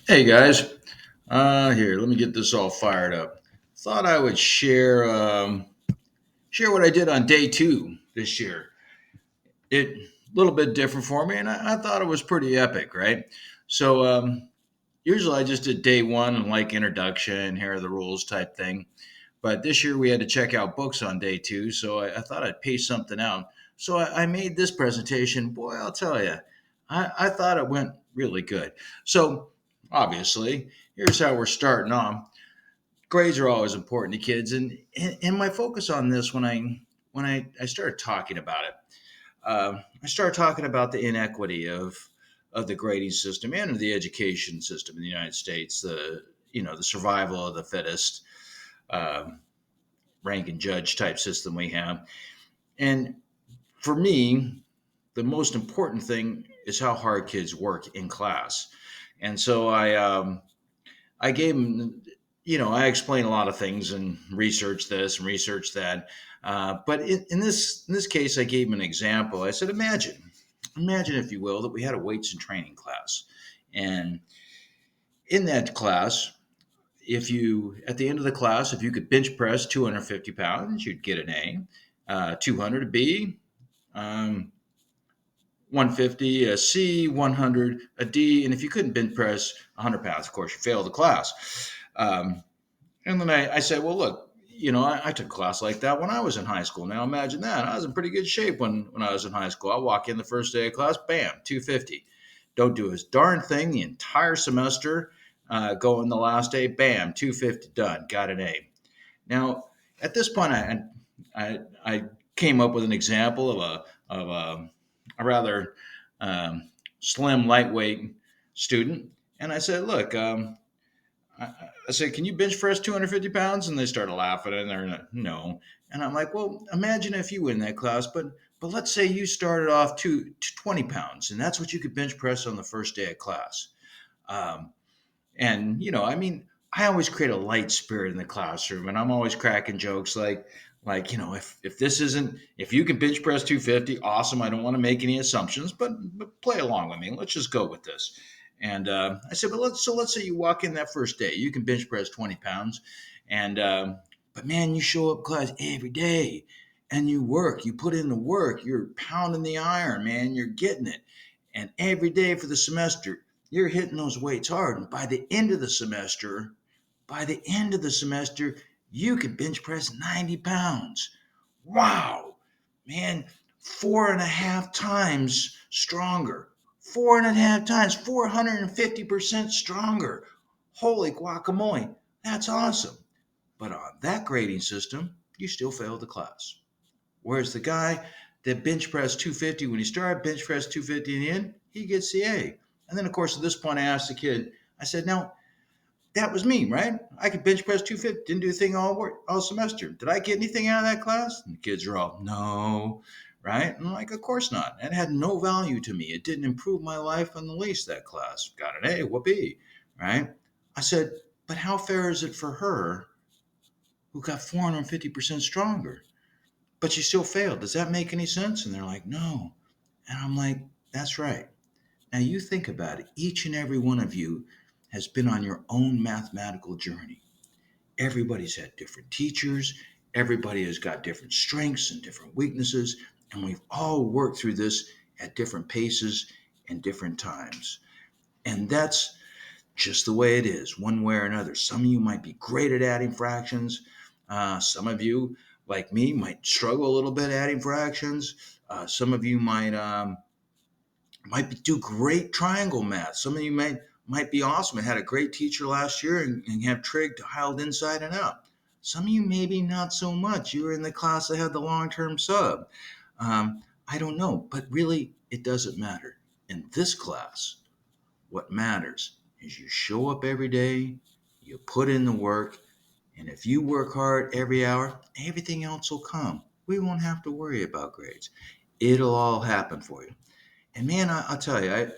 Hey guys, here. Let me get this all fired up. Thought I would share what I did on day two this year. It a little bit different for me, and I thought it was pretty epic, right? So usually I just did day one and like introduction, here are the rules type thing. But this year we had to check out books on day two, so I thought I'd pace something out. So I made this presentation. Boy, I'll tell you, I thought it went really good. So obviously, here's how we're starting off. Grades are always important to kids, and my focus on this when I started talking about it, I started talking about the inequity of the grading system and of the education system in the United States. The survival of the fittest. Um, Rank and judge type system we have. And for me, the most important thing is how hard kids work in class. And so I gave them, I explained a lot of things and researched this and researched that. But in this case, I gave them an example. I said, imagine if you will, that we had a weights and training class, and in that class, if you at the end of the class, if you could bench press 250 pounds, you'd get an A. 200 a B, 150 a C, 100 a D, and if you couldn't bench press 100 pounds, of course, you failed the class. And then I said, well, look, I took a class like that when I was in high school. Now imagine that. I was in pretty good shape when I was in high school. I walk in the first day of class, bam, 250. Don't do a darn thing the entire semester. Go in the last day, bam, 250, done, got an A. Now, at this point, I came up with an example of a rather um, slim, lightweight student, and I said, "Look, I said, can you bench press 250 pounds?" And they started laughing, and they're like, no. And I'm like, well, imagine if you were in that class, but let's say you started off to 20 pounds, and that's what you could bench press on the first day of class. Um, and I mean, I always create a light spirit in the classroom, and I'm always cracking jokes like if you can bench press 250, awesome. I don't want to make any assumptions, but play along with me. Let's just go with this. And I said, but let's say you walk in that first day, you can bench press 20 pounds, and but man, you show up class every day, and you put in the work, you're pounding the iron, man, you're getting it, and every day for the semester you're hitting those weights hard. And by the end of the semester, you can bench press 90 pounds. Wow, man, 4.5 times stronger. 4.5 times, 450% stronger. Holy guacamole, that's awesome. But on that grading system, you still failed the class. Whereas the guy that bench pressed 250 when he started, bench press 250 in the end, he gets the A. And then, of course, at this point, I asked the kid, I said, now, that was me, right? I could bench press 250, didn't do a thing all semester. Did I get anything out of that class? And the kids are all, no, right? And I'm like, of course not. It had no value to me. It didn't improve my life in the least, that class. Got an A, whoopee, right? I said, but how fair is it for her who got 450% stronger? But she still failed. Does that make any sense? And they're like, no. And I'm like, that's right. Now you think about it. Each and every one of you has been on your own mathematical journey. Everybody's had different teachers. Everybody has got different strengths and different weaknesses. And we've all worked through this at different paces and different times. And that's just the way it is, one way or another. Some of you might be great at adding fractions. Some of you, like me, might struggle a little bit adding fractions. Some of you do great triangle math. Some of you might be awesome and had a great teacher last year and have trig dialed inside and out. Some of you maybe not so much. You were in the class that had the long-term sub. I don't know, but really, it doesn't matter. In this class, what matters is you show up every day, you put in the work, and if you work hard every hour, everything else will come. We won't have to worry about grades. It'll all happen for you. And man, I'll tell you,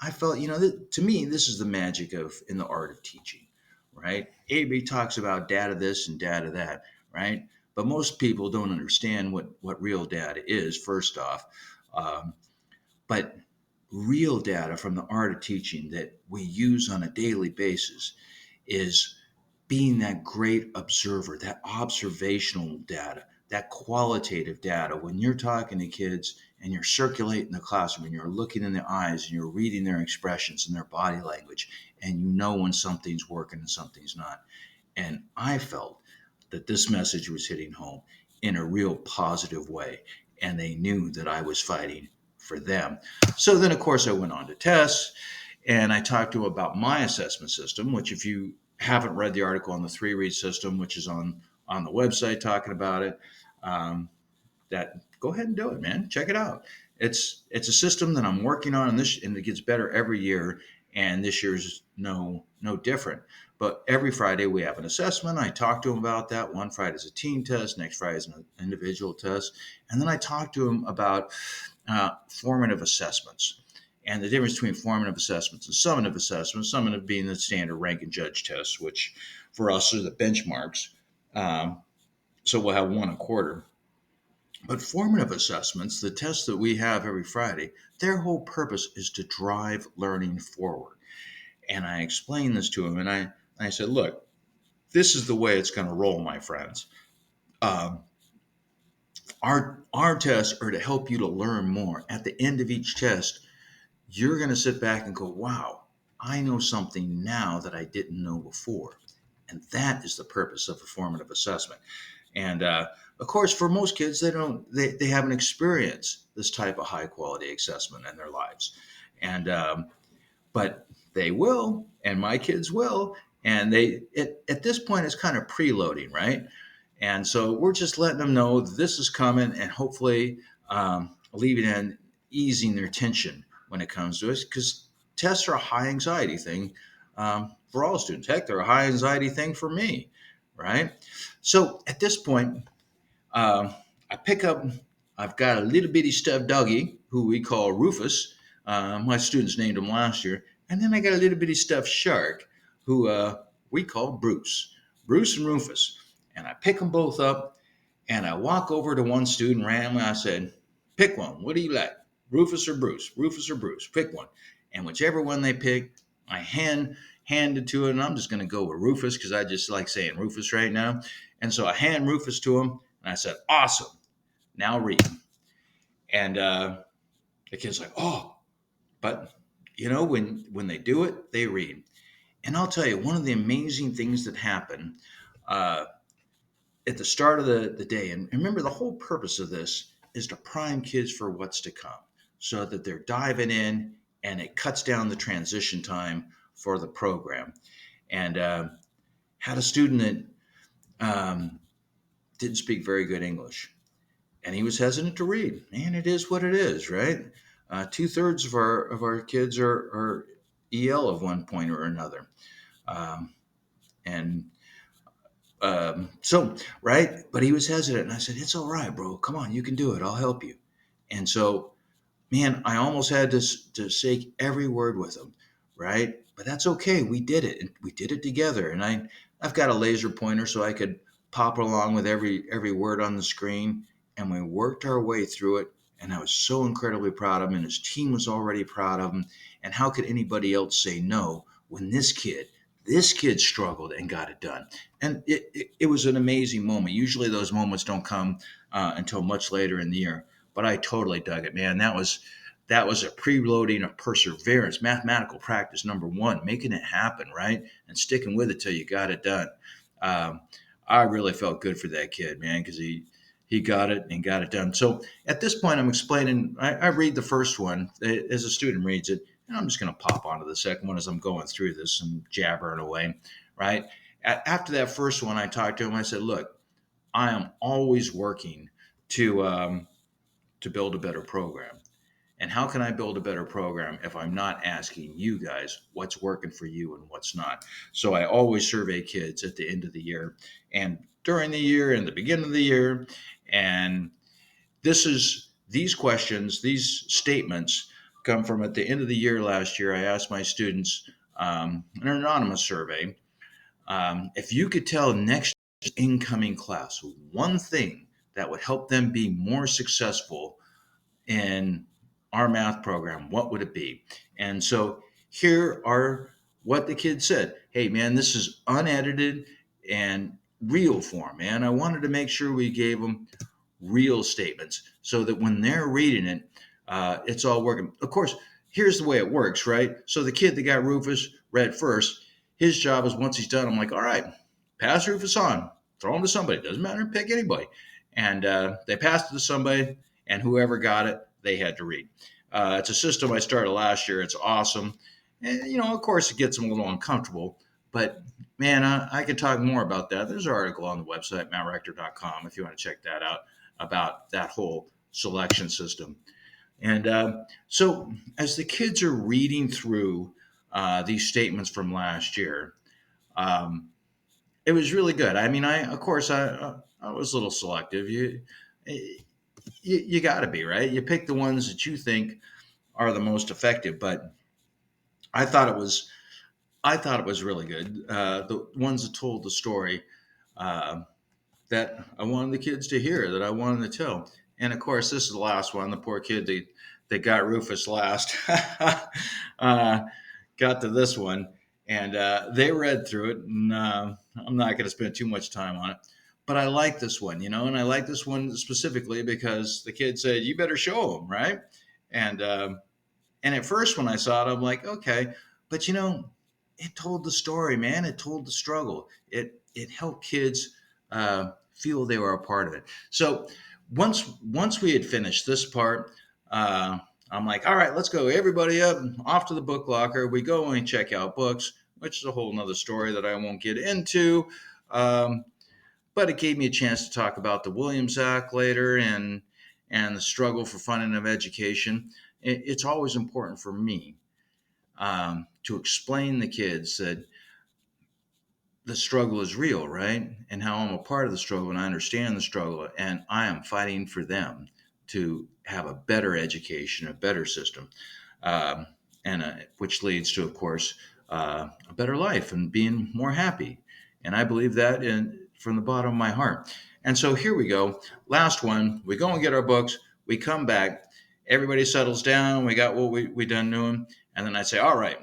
I felt, to me, this is the magic of in the art of teaching, right? Everybody talks about data this and data that, right? But most people don't understand what real data is, first off. Um, but real data from the art of teaching that we use on a daily basis is being that great observer, that observational data, that qualitative data. When you're talking to kids and you're circulating the classroom and you're looking in their eyes and you're reading their expressions and their body language, and you know when something's working and something's not. And I felt that this message was hitting home in a real positive way. And they knew that I was fighting for them. So then, of course, I went on to tests and I talked to them about my assessment system, which, if you haven't read the article on the 3 read system, which is on the website talking about it, um, that go ahead and do it, man. Check it out. It's a system that I'm working on, and it gets better every year. And this year's no different. But every Friday we have an assessment. I talk to them about that. One Friday is a team test. Next Friday is an individual test. And then I talk to them about formative assessments and the difference between formative assessments and summative assessments. Summative being the standard rank and judge tests, which for us are the benchmarks. Um, so we'll have one a quarter. But formative assessments, the tests that we have every Friday, their whole purpose is to drive learning forward. And I explained this to him, and I said, look, this is the way it's going to roll, my friends. Um, our tests are to help you to learn more. At the end of each test, you're going to sit back and go, wow, I know something now that I didn't know before. And that is the purpose of a formative assessment. And of course, for most kids, they haven't experienced this type of high quality assessment in their lives. And but they will, and my kids will. And at this point, it's kind of preloading, right? And so we're just letting them know this is coming, and hopefully leaving in easing their tension when it comes to it, because tests are a high anxiety thing for all students. Heck, they're a high anxiety thing for me, right? So at this point, um, I pick up. I've got a little bitty stuffed doggy who we call Rufus. My students named him last year, and then I got a little bitty stuffed shark who we call Bruce. Bruce and Rufus. And I pick them both up, and I walk over to one student randomly. I said, "Pick one. What do you like, Rufus or Bruce? Rufus or Bruce? Pick one." And whichever one they pick, I hand it to him. And I'm just going to go with Rufus because I just like saying Rufus right now. And so I hand Rufus to him, and I said, "Awesome. Now read." And the kid's like, "Oh," but when they do it, they read. And I'll tell you, one of the amazing things that happen uh, at the start of the day, and remember, the whole purpose of this is to prime kids for what's to come so that they're diving in and it cuts down the transition time for the program. And had a student that didn't speak very good English, and he was hesitant to read. Man, it is what it is, right? 2/3 of our kids are EL of one point or another. Um, and so, right. But he was hesitant. And I said, "It's all right, bro. Come on. You can do it. I'll help you." And so, man, I almost had to say every word with him. Right. But that's okay. We did it. And we did it together. And I've got a laser pointer so I could pop along with every word on the screen. And we worked our way through it. And I was so incredibly proud of him. And his team was already proud of him. And how could anybody else say no when this kid struggled and got it done? And it was an amazing moment. Usually those moments don't come until much later in the year, but I totally dug it, man. That was a preloading of perseverance, mathematical practice number one, making it happen, right, and sticking with it till you got it done. Um, I really felt good for that kid, man, because he got it and got it done. So at this point, I'm explaining. I read the first one as a student reads it, and I'm just going to pop onto the second one as I'm going through this and jabbering away, right? After that first one, I talked to him. I said, "Look, I am always working to build a better program. And how can I build a better program if I'm not asking you guys what's working for you and what's not?" So I always survey kids at the end of the year and during the year and the beginning of the year. And these questions, these statements come from at the end of the year last year. I asked my students an anonymous survey. If you could tell next incoming class one thing that would help them be more successful in our math program, what would it be? And so here are what the kid said. Hey, man, this is unedited and real form, man. I wanted to make sure we gave them real statements so that when they're reading it, it's all working. Of course, here's the way it works, right? So the kid that got Rufus read first, his job is once he's done, I'm like, all right, pass Rufus on, throw him to somebody. Doesn't matter, pick anybody. And they passed it to somebody, and whoever got it, they had to read. It's a system I started last year. It's awesome. And, of course, it gets them a little uncomfortable, but man, I could talk more about that. There's an article on the website, mattrector.com, if you want to check that out, about that whole selection system. And so, as the kids are reading through these statements from last year, um, it was really good. I mean, of course, I was a little selective. You got to be right. You pick the ones that you think are the most effective. But I thought it was I thought it was really good. The ones that told the story uh, that I wanted the kids to hear, that I wanted to tell. And of course, this is the last one. The poor kid that got Rufus last got to this one, and they read through it. And I'm not going to spend too much time on it, but I like this one, and I like this one specifically because the kid said, "You better show them, right?" And and at first, when I saw it, I'm like, okay, but it told the story, man. It told the struggle. It helped kids feel they were a part of it. So once we had finished this part, I'm like, all right, let's go. Everybody up, off to the book locker. We go and check out books, which is a whole nother story that I won't get into. Um, but it gave me a chance to talk about the Williams Act later and the struggle for funding of education. It's always important for me to explain the kids that the struggle is real, right? And how I'm a part of the struggle and I understand the struggle and I am fighting for them to have a better education, a better system, um, which leads to, of course, a better life and being more happy. And I believe that from the bottom of my heart. And so here we go. Last one. We go and get our books. We come back. Everybody settles down. We got what we done doing. And then I say, all right,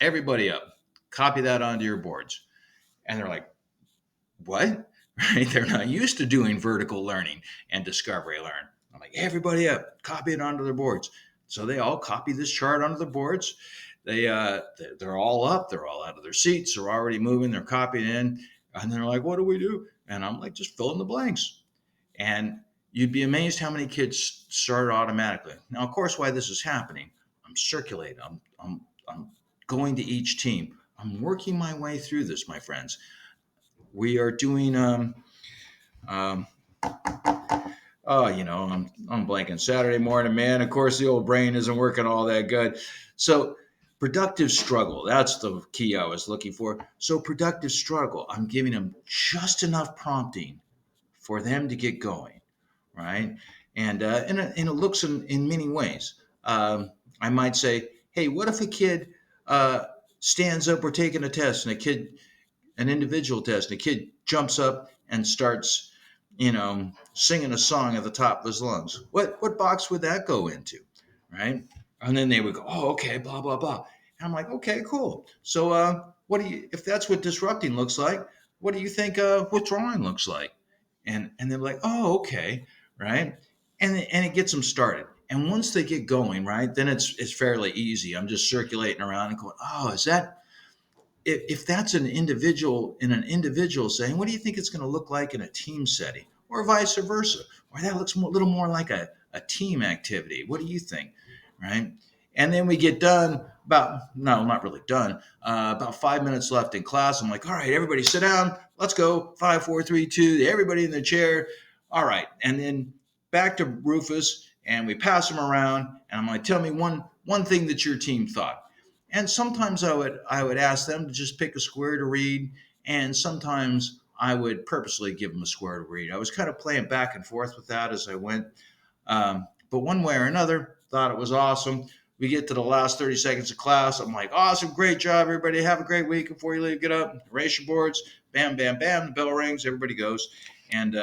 everybody up. Copy that onto your boards. And they're like, what? Right? They're not used to doing vertical learning and discovery learn. I'm like, everybody up, copy it onto their boards. So they all copy this chart onto the boards. They're all up. They're all out of their seats. They're already moving. They're copying in, and they're like, "What do we do?" And I'm like, "Just fill in the blanks." And you'd be amazed how many kids start automatically. Now, of course, why this is happening, I'm circulating. I'm going to each team. I'm working my way through this, my friends. We are doing um, oh, I'm blanking Saturday morning, man. Of course, the old brain isn't working all that good. So, productive struggle. That's the key I was looking for. So, productive struggle. I'm giving them just enough prompting for them to get going, right? And it looks in many ways. I might say, hey, what if a kid uh, stands up? We're taking a test, and an individual test, and a kid jumps up and starts, singing a song at the top of his lungs. What box would that go into, right? And then they would go, oh, okay, blah blah blah. And I'm like, okay, cool. So, if that's what disrupting looks like, what do you think withdrawing looks like? And they're like, oh, okay, right? And it gets them started. And once they get going, right, then it's fairly easy. I'm just circulating around and going, oh, is that if that's an individual in an individual setting, what do you think it's going to look like in a team setting, or vice versa? Or that looks a little more like a team activity. What do you think, right? And then we get done about no, not really done. About 5 minutes left in class. I'm like, all right, everybody sit down. Let's go. 5, 4, 3, 2. Everybody in the chair. All right, and then back to Rufus, and we pass him around, and I'm like, tell me one thing that your team thought. And sometimes I would ask them to just pick a square to read, and sometimes I would purposely give them a square to read. I was kind of playing back and forth with that as I went. But one way or another, thought it was awesome. We get to the last 30 seconds of class. I'm like, awesome, great job, everybody. Have a great week. Before you leave, get up, erase your boards. Bam, bam, bam. The bell rings. Everybody goes. And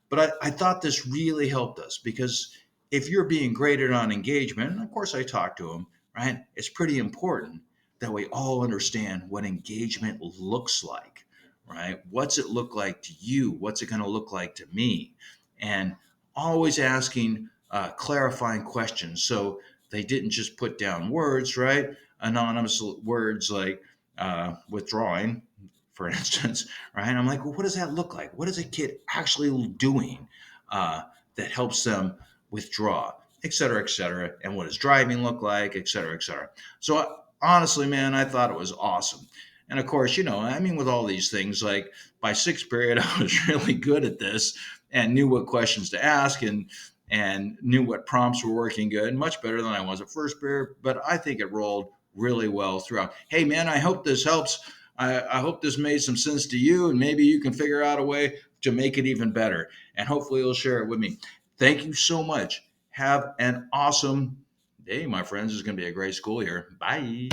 but I thought this really helped us because if you're being graded on engagement, and of course I talk to them, right? It's pretty important that we all understand what engagement looks like, right? What's it look like to you? What's it going to look like to me? And always asking clarifying questions. So they didn't just put down words, right? Anonymous words like withdrawing, for instance, right? I'm like, well, what does that look like? What is a kid actually doing that helps them withdraw, et cetera, and what does driving look like, et cetera, et cetera. So honestly, man, I thought it was awesome. And of course, I mean, with all these things, like by sixth period, I was really good at this and knew what questions to ask and knew what prompts were working good, much better than I was at first period. But I think it rolled really well throughout. Hey, man, I hope this helps. I hope this made some sense to you, and maybe you can figure out a way to make it even better. And hopefully, you'll share it with me. Thank you so much. Have an awesome day, my friends. It's going to be a great school year. Bye.